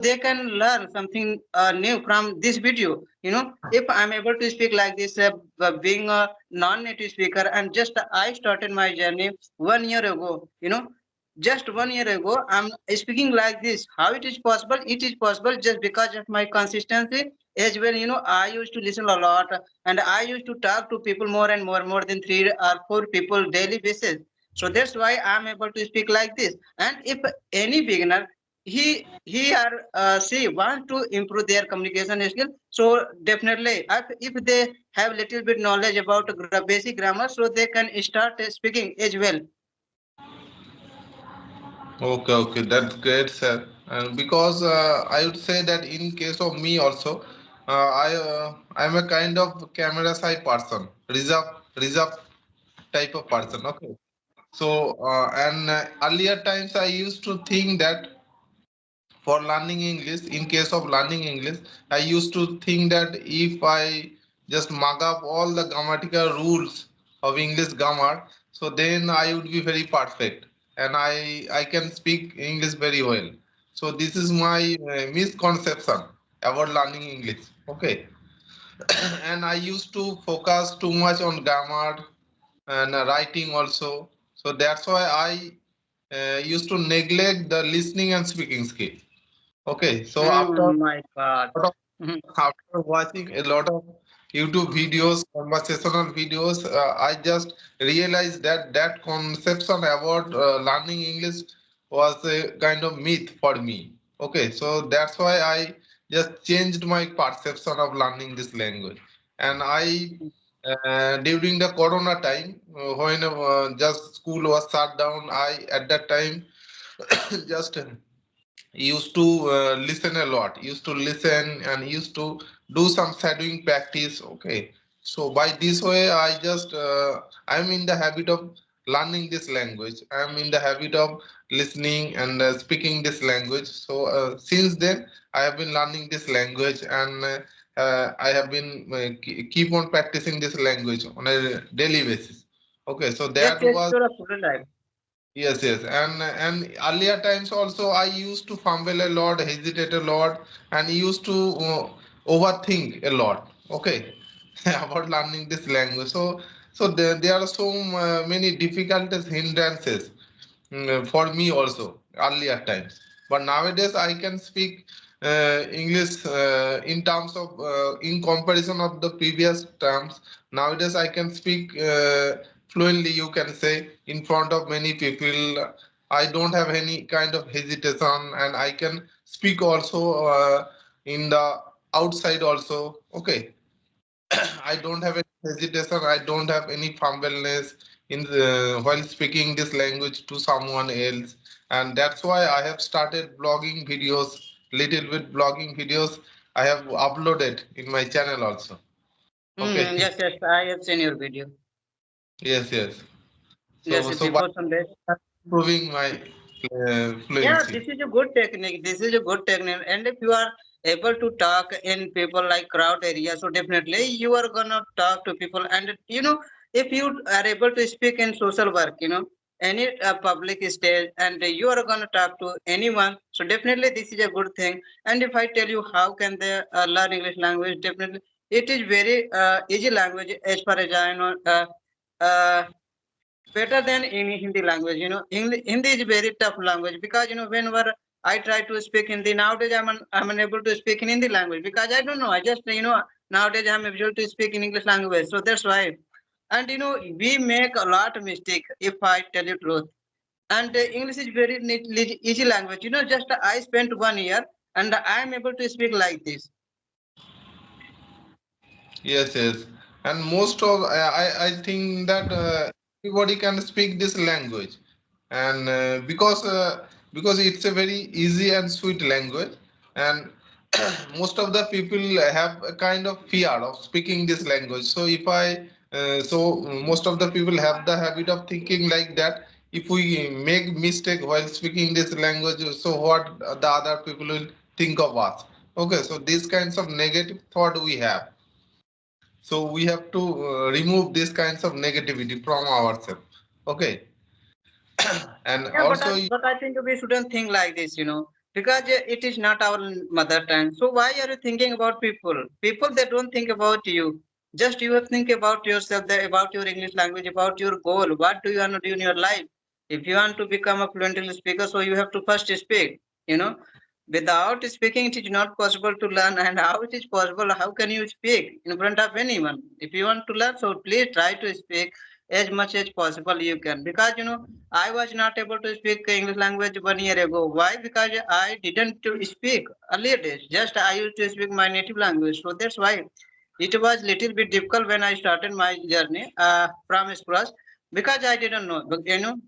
they can learn something new from this video. If I'm able to speak like this, being a non-native speaker, and just I started my journey 1 year ago. Just 1 year ago, I'm speaking like this. How it is possible? It is possible just because of my consistency as well. I used to listen a lot, and I used to talk to people more and more than 3 or 4 people daily basis. So that's why I'm able to speak like this. And if any beginner, he or she want to improve their communication skill, so definitely if they have little bit knowledge about basic grammar, so they can start speaking as well. Okay, okay, that's great, sir. And because I would say that in case of me also, I'm a kind of camera shy person, reserve type of person. Okay, so and earlier times I used to think that for learning English, in case of learning English, I used to think that if I just mug up all the grammatical rules of English grammar, so then I would be very perfect and I can speak English very well. So this is my misconception about learning English. Okay, and I used to focus too much on grammar and writing also. So that's why I used to neglect the listening and speaking skill. Okay, so My God. Mhm. after watching a lot of YouTube videos, conversational videos, I just realized that that conception about learning English was a kind of myth for me. Okay, so that's why I just changed my perception of learning this language. And I, during the Corona time, when just school was shut down, I at that time just used to listen a lot, used to listen and used to do some shadowing practice. Okay, so by this way I just I'm in the habit of learning this language. I'm in the habit of listening and speaking this language. So since then I have been learning this language, and I have been keep on practicing this language on a daily basis. Okay, so Yes, that yes, was. you're absolutely right. Yes, yes, and earlier times also I used to fumble a lot, hesitate a lot, and used to overthink a lot. Okay, about learning this language. So there are so many difficulties, hindrances for me also earlier times. But nowadays I can speak English in terms of in comparison of the previous terms. Nowadays I can speak fluently. You can say in front of many people. I don't have any kind of hesitation, and I can speak also in the outside also. Okay, I don't have any hesitation. I don't have any fumbleness in while speaking this language to someone else, and that's why I have started blogging videos. Little bit blogging videos I have uploaded in my channel also. Okay. Yes, yes, I have seen your video. Yes, yes. Yes, So by before some days. improving my Yeah, fluency. this is a good technique. This is a good technique. And if you are able to talk in people like crowd area, so definitely you are gonna talk to people. And if you are able to speak in social work, any public stage, and you are gonna talk to anyone, so definitely this is a good thing. And if I tell you how can they learn English language, definitely it is very easy language as far as I know. Uh, Better than in Hindi language. Hindi is very tough language because whenever I try to speak Hindi nowadays, I'm unable to speak in Hindi language because I don't know. I just nowadays I'm able to speak in English language, so that's why. And we make a lot of mistake if I tell you truth. And English is very easy language. Just I spent 1 year and I am able to speak like this. Yes, yes. And most of I think that everybody can speak this language, and because it's a very easy and sweet language, and most of the people have a kind of fear of speaking this language. So if I so most of the people have the habit of thinking like that. If we make mistake while speaking this language, so what the other people will think of us? Okay, so these kinds of negative thought we have, so we have to remove these kinds of negativity from ourselves. Okay, and Yeah, but I, also but I think we shouldn't think like this. because it is not our mother tongue. So why are you thinking about people? People, they don't think about you. Just you have to think about yourself, about your English language, about your goal. What do you want to do in your life? If you want to become a fluent English speaker, so you have to first speak. You know, without speaking, it is not possible to learn. And how it is possible? How can you speak in front of anyone? If you want to learn, so please try to speak as much as possible you can. Because I was not able to speak English language 1 year ago. Why? Because I didn't to speak earlier days. Just I used to speak my native language. So that's why it was little bit difficult when I started my journey from scratch because I didn't know.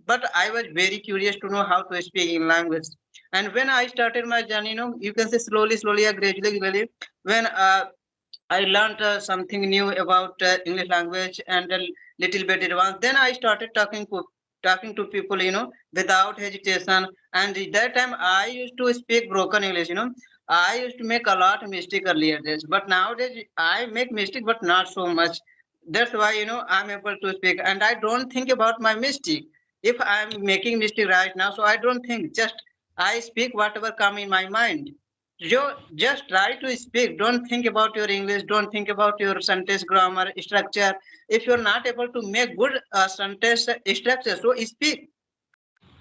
But I was very curious to know how to speak in language. And when I started my journey, you can say slowly, slowly, gradually, gradually, when I learned something new about English language and a little bit advanced. Then I started talking to people, without hesitation. And at that time, I used to speak broken English. I used to make a lot of mistake earlier days, but nowadays I make mistake, but not so much. That's why I'm able to speak, and I don't think about my mistake. If I'm making mistake right now, so I don't think. Just I speak whatever come in my mind. You just try to speak. Don't think about your English. Don't think about your sentence grammar structure. If you're not able to make good sentence structure, so speak.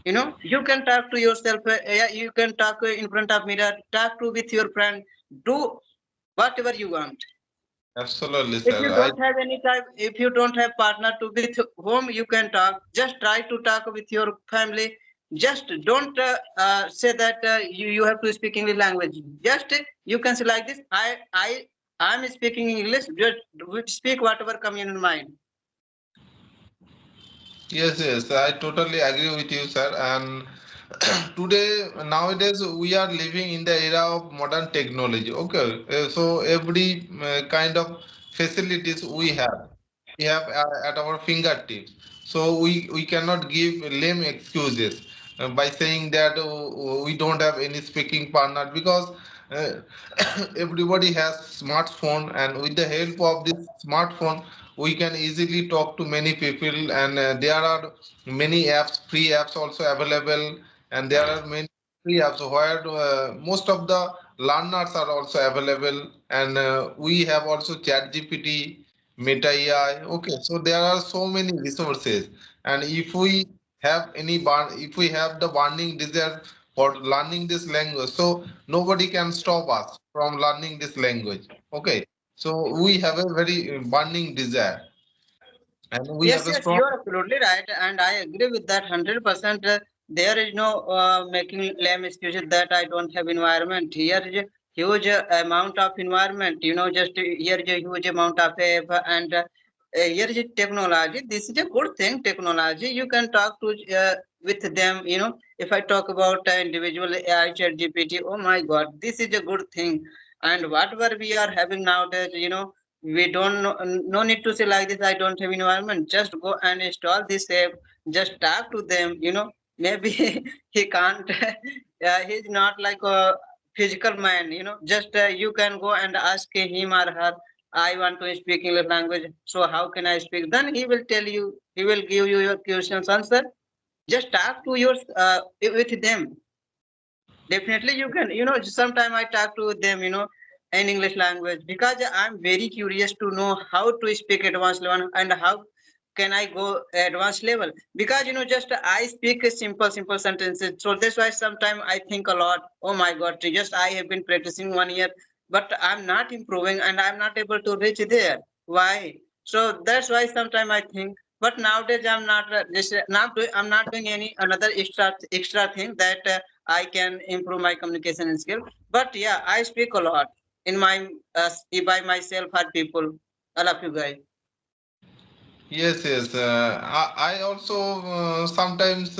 You can talk to yourself. Yeah, you can talk in front of mirror. Talk to with your friend. Do whatever you want. Absolutely, If you sir. don't have any time, if you don't have partner to with whom you can talk, just try to talk with your family. Just don't say that you have to speak English language. Just you can say like this. I'm speaking English. Just speak whatever come in your mind. Yes, yes, I totally agree with you, sir. And today, nowadays, we are living in the era of modern technology. Okay, so every kind of facilities we have at our fingertips. So we cannot give lame excuses by saying that we don't have any speaking partner because uh, everybody has smartphone, and with the help of this smartphone we can easily talk to many people, and there are many apps, free apps also available, and there are many free apps where most of the learners are also available, and we have also chat gpt, meta ai. Okay, so there are so many resources, and if we have if we have the burning desire for learning this language, so nobody can stop us from learning this language. Okay, so we have a very burning desire, and we Yes, have a yes, strong. you are absolutely right, and I agree with that 100%. There is no making lame excuses that I don't have environment. Here is a huge amount of environment. Just here is a huge amount of app, and here is a technology. This is a good thing. Technology, you can talk to with them. If I talk about individual AI chat GPT, oh my God, this is a good thing. And whatever we are having nowadays, we don't know, no need to say like this, I don't have environment. Just go and install this app. Just talk to them. Maybe he can't. He's not like a physical man. Just you can go and ask him or her, I want to speak English language, so how can I speak? Then he will tell you, he will give you your questions answer. Just talk to your with them. Definitely, you can. Sometime I talk to them, in English language because I'm very curious to know how to speak advanced level and how can I go advanced level. Because just I speak a simple sentences. So that's why sometimes I think a lot. Oh my God! Just I have been practicing 1 year, but I'm not improving and I'm not able to reach there. Why? So that's why sometimes I think. But nowadays I'm not I'm not doing any another extra thing that. I can improve my communication skill. But yeah, I speak a lot in my by myself or people. I love you guys. Yes, yes. I also sometimes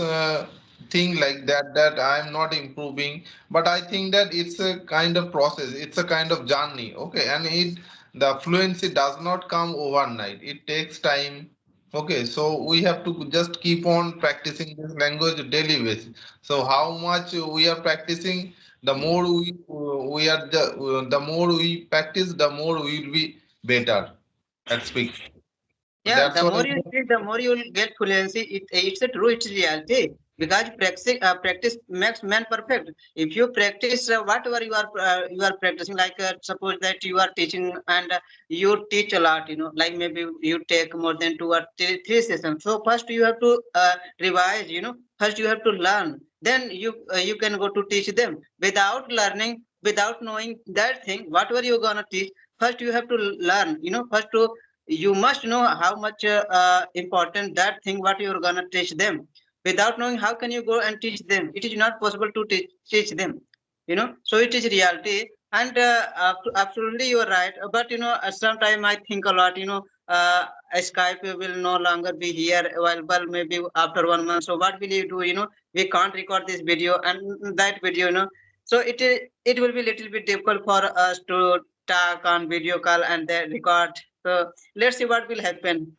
think like that I'm not improving, but I think that it's a kind of process. It's a kind of journey. Okay, and the fluency does not come overnight. It takes time. Okay, so we have to just keep on practicing this language daily basis. So how much we are practicing, the more the more we practice, the more we will be better at speaking. Yeah, That's the why. more you speak, the more you will get fluency. It's a true, it's reality. because practice makes man perfect. If you practice whatever you are practicing, like suppose that you are teaching and you teach a lot, like maybe you take more than two or three sessions. So first you have to revise, first you have to learn, then you can go to teach them. Without learning, without knowing that thing, whatever you're gonna teach, first you have to learn, first to you must know how much important that thing what you're gonna teach them. Without knowing, how can you go and teach them? It is not possible to teach them, so it is reality. And absolutely you are right. But sometimes I think a lot, Skype will no longer be here available maybe after 1 month. So what will you do? We can't record this video and that video, so it will be little bit difficult for us to talk on video call and then record. So let's see what will happen.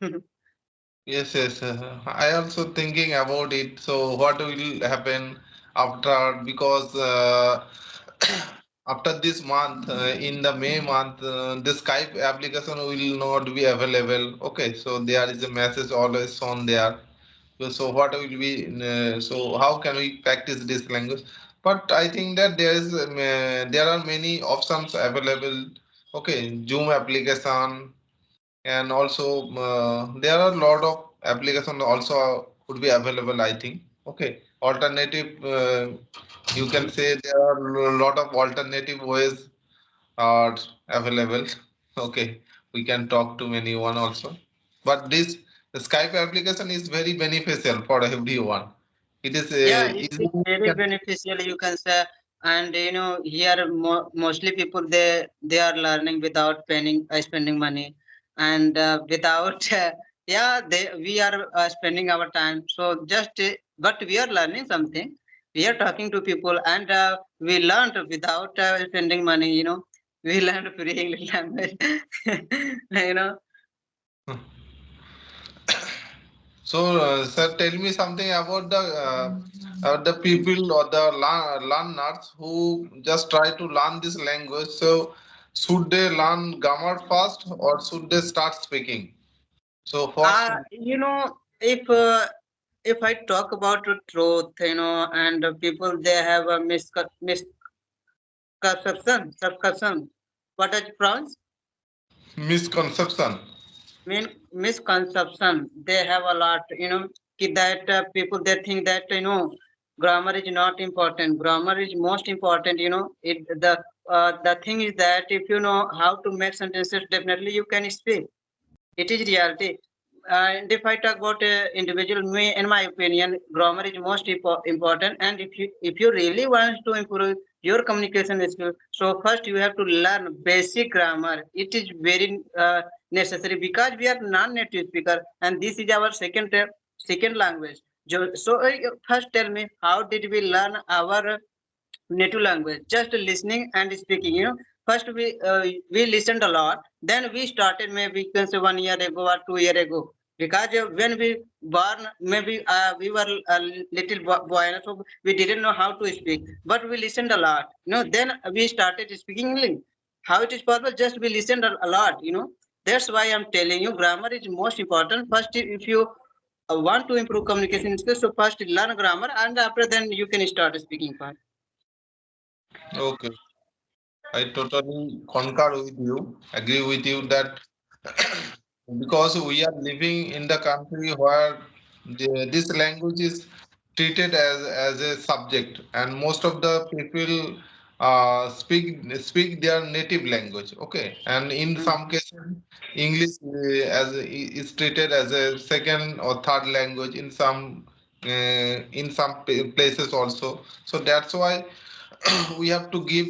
Yes, yes. I also thinking about it. So what will happen after? Because after this month, in the May month, the Skype application will not be available. Okay, so there is a message always on there. So what will be? So how can we practice this language? But I think that there are many options available. Okay, Zoom application, and also there are a lot of applications also could be available, I think. Okay, alternative, you can say there are a lot of alternative ways are available. Okay, we can talk to anyone also, but this Skype application is very beneficial for everyone. It is Yeah, it is easily very can. beneficial, you can say. And here mostly people they are learning without spending money, and without yeah, we are spending our time. So just but we are learning something. We are talking to people, and we learned without spending money. We learned free English language. you know. So, sir, tell me something about the people or the learners who just try to learn this language. So, should they learn grammar first or should they start speaking? So, first, If I talk about the truth, and people they have a misconception. What is pronounce? misconception. Misconception. They have a lot. That people they think that grammar is not important. Grammar is most important. The thing is that if you know how to make sentences, definitely you can speak. It is reality. And if I talk about individual, me, in my opinion, grammar is most important. And if you really want to improve your communication skill, so first you have to learn basic grammar. It is very necessary because we are non-native speaker, and this is our second language. So first tell me, how did we learn our native language? Just listening and speaking. First we listened a lot, then we started, maybe you can say 1 year ago or 2 year ago, because when we born, maybe we were a little boy, so we didn't know how to speak, but we listened a lot, then we started speaking English. How it is possible? Just we listened a lot. That's why I'm telling you, grammar is most important. First, if you want to improve communication skills, so first learn grammar, and after then you can start speaking part. Okay, I totally concur with you, agree with you that because we are living in the country where this language is treated as a subject, and most of the people speak their native language. Okay, and in Mm. some cases, English is treated as a second or third language in some places also. So that's why we have to give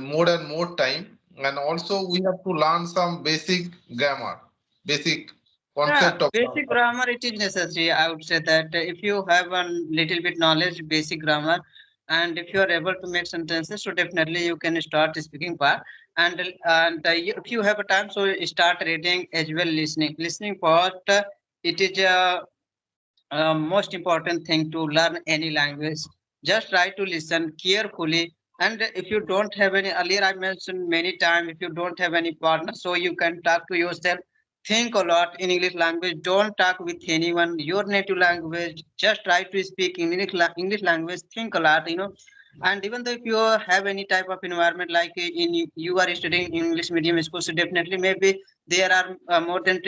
more and more time, and also we have to learn some basic grammar, basic Yeah, concept of basic grammar. grammar it is necessary. I would say that if you have a little bit knowledge, basic grammar, and if you are able to make sentences, so definitely you can start speaking part. If you have a time, so start reading as well listening. Listening part, it is a most important thing to learn any language. Just try to listen carefully. And if you don't have any, earlier I mentioned many times, if you don't have any partner, so you can talk to yourself. think a lot in English language. Don't talk with anyone your native language. Just try to speak English language. Think a lot, And even though if you have any type of environment like you are studying English medium school, so definitely maybe there are more than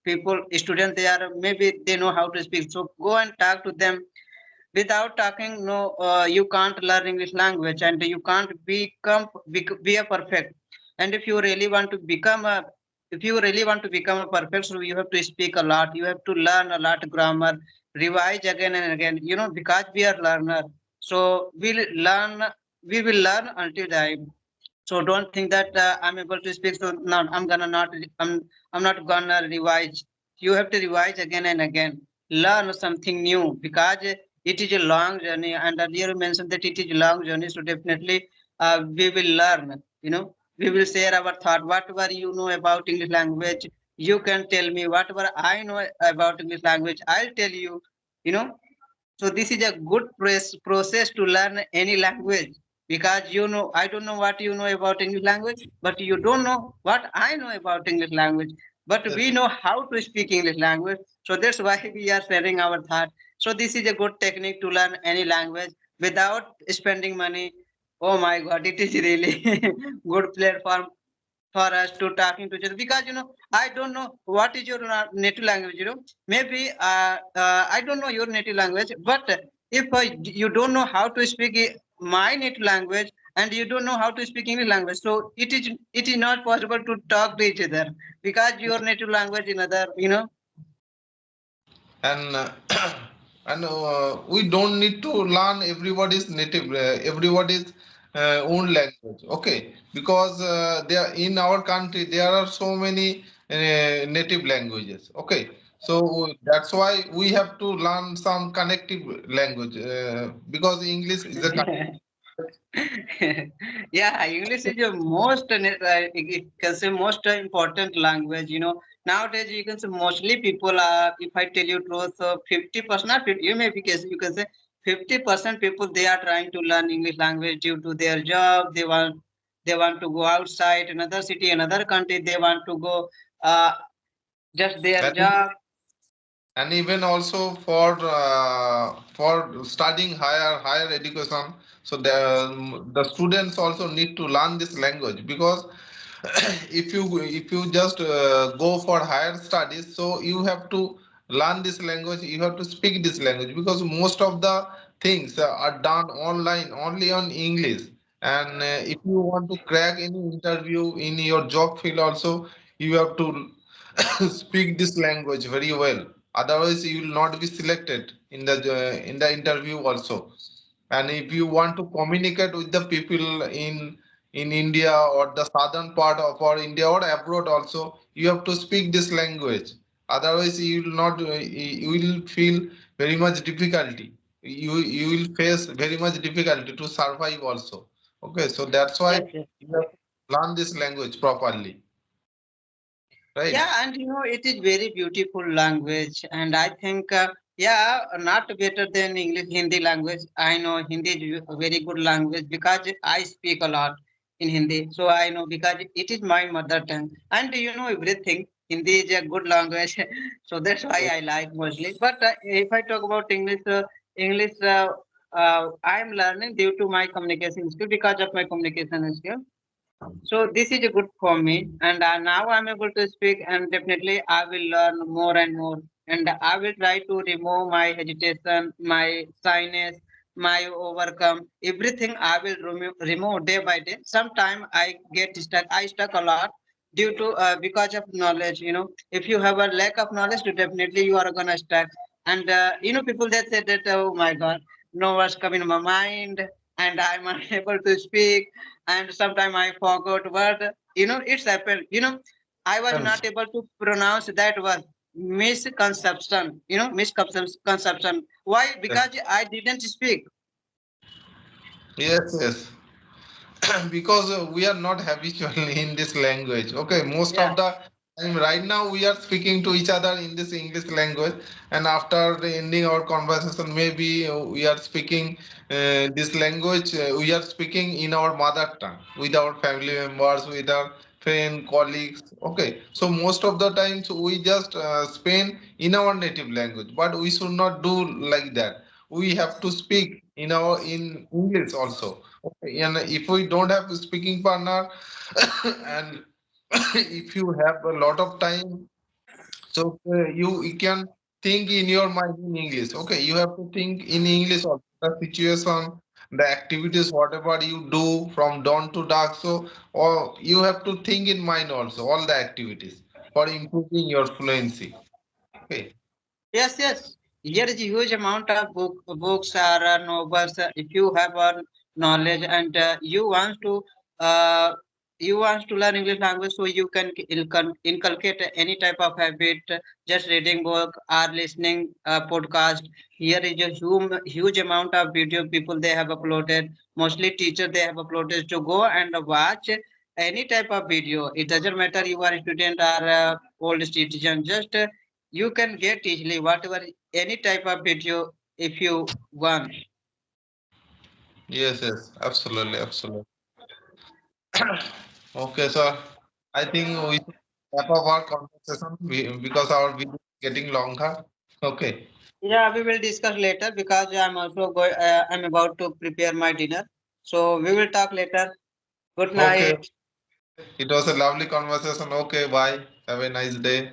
people students. They are maybe they know how to speak. So go and talk to them. Without talking, no, you can't learn English language, and you can't be a perfect. And if you really want to become a if you really want to become a perfect, so you have to speak a lot, you have to learn a lot grammar, revise again and again, because we are learner. So we will learn until die. So don't think that I'm able to speak, so now I'm not gonna revise. You have to revise again and again. Learn something new, because it is a long journey. And earlier you mentioned that it is a long journey. So definitely we will learn. We will share our thought. Whatever you know about English language, you can tell me. Whatever I know about English language, I'll tell you. You know so this is a good process to learn any language, because I don't know what you know about English language, but you don't know what I know about English language. But Yes. we know how to speak English language, so that's why we are sharing our thought. So this is a good technique to learn any language without spending money. Oh my God, it is really good platform for us to talking to each other, because I don't know what is your native language. Maybe I don't know your native language, but if you don't know how to speak my native language, and you don't know how to speak English language, so it is not possible to talk to each other, because your native language in other. And and we don't need to learn everybody's native everybody's own language, okay, because there in our country there are so many native languages, okay, so that's why we have to learn some connective language because English is a Yeah, English is the most you can say most important language. Nowadays you can say mostly people are. If I tell you truth, so 50%, not 50, you can say 50% people, they are trying to learn English language due to their job. They want to go outside another city, another country. They want to go just their and job. and even also for studying higher education, so the students also need to learn this language because if you just go for higher studies, so you have to learn this language, you have to speak this language because most of the things are done online only on English. And if you want to crack any interview in your job field also, you have to speak this language very well, otherwise you will not be selected in the interview also. And if you want to communicate with the people in India or the southern part of or India or abroad also, you have to speak this language. Otherwise, you will not. You will feel very much difficulty. You will face very much difficulty to survive also. Okay, so that's why Yes, yes. you have to learn this language properly, right? Yeah, and it is very beautiful language, and I think, yeah, not better than English, Hindi language. I know Hindi is a very good language, because I speak a lot in Hindi, so I know, because it is my mother tongue, and everything. Hindi is a good language, so that's why I like mostly. But if I talk about English, I am learning due to my communication skill, because of my communication skill. So this is a good for me, and now I'm able to speak, and definitely I will learn more and more, and I will try to remove my hesitation, my shyness, my overcome everything. I will remove day by day. Sometime I get stuck. I stuck a lot due to because of knowledge. If you have a lack of knowledge, definitely you are gonna stuck. And people that said that, oh my God, no words come in my mind, and I'm unable to speak, and sometimes I forgot word. It's happened. I was Yes. not able to pronounce that word. Misconception. Misconception. Why? Because I didn't speak. Yes, yes. Because we are not habitual in this language. Okay, most Yeah. of the time right now we are speaking to each other in this English language, and after the ending our conversation, maybe we are speaking this language. We are speaking in our mother tongue with our family members, with our friend, colleagues. Okay, so most of the times we just spend in our native language, but we should not do like that. We have to speak in English also. Okay, and if we don't have a speaking partner, and if you have a lot of time, so you can think in your mind in English. Okay, you have to think in English also. The situation, the activities, whatever you do from dawn to dark. So, or you have to think in mind also all the activities for improving your fluency. Okay. Yes, yes. Here is a huge amount of books or novels. If you have knowledge and uh, you want to learn English language, so you can inculcate any type of habit. Just reading book or listening podcast. Here is a huge amount of video people they have uploaded. Mostly teachers they have uploaded to go and watch any type of video. It doesn't matter you are a student or old citizen. Just you can get easily whatever any type of video if you want. Yes, yes, absolutely, absolutely. Okay, sir. I think we should wrap up our conversation because our video is getting longer. Okay. Yeah, we will discuss later because I'm also going. I'm about to prepare my dinner, so we will talk later. Good Okay. night. It was a lovely conversation. Okay, bye. Have a nice day.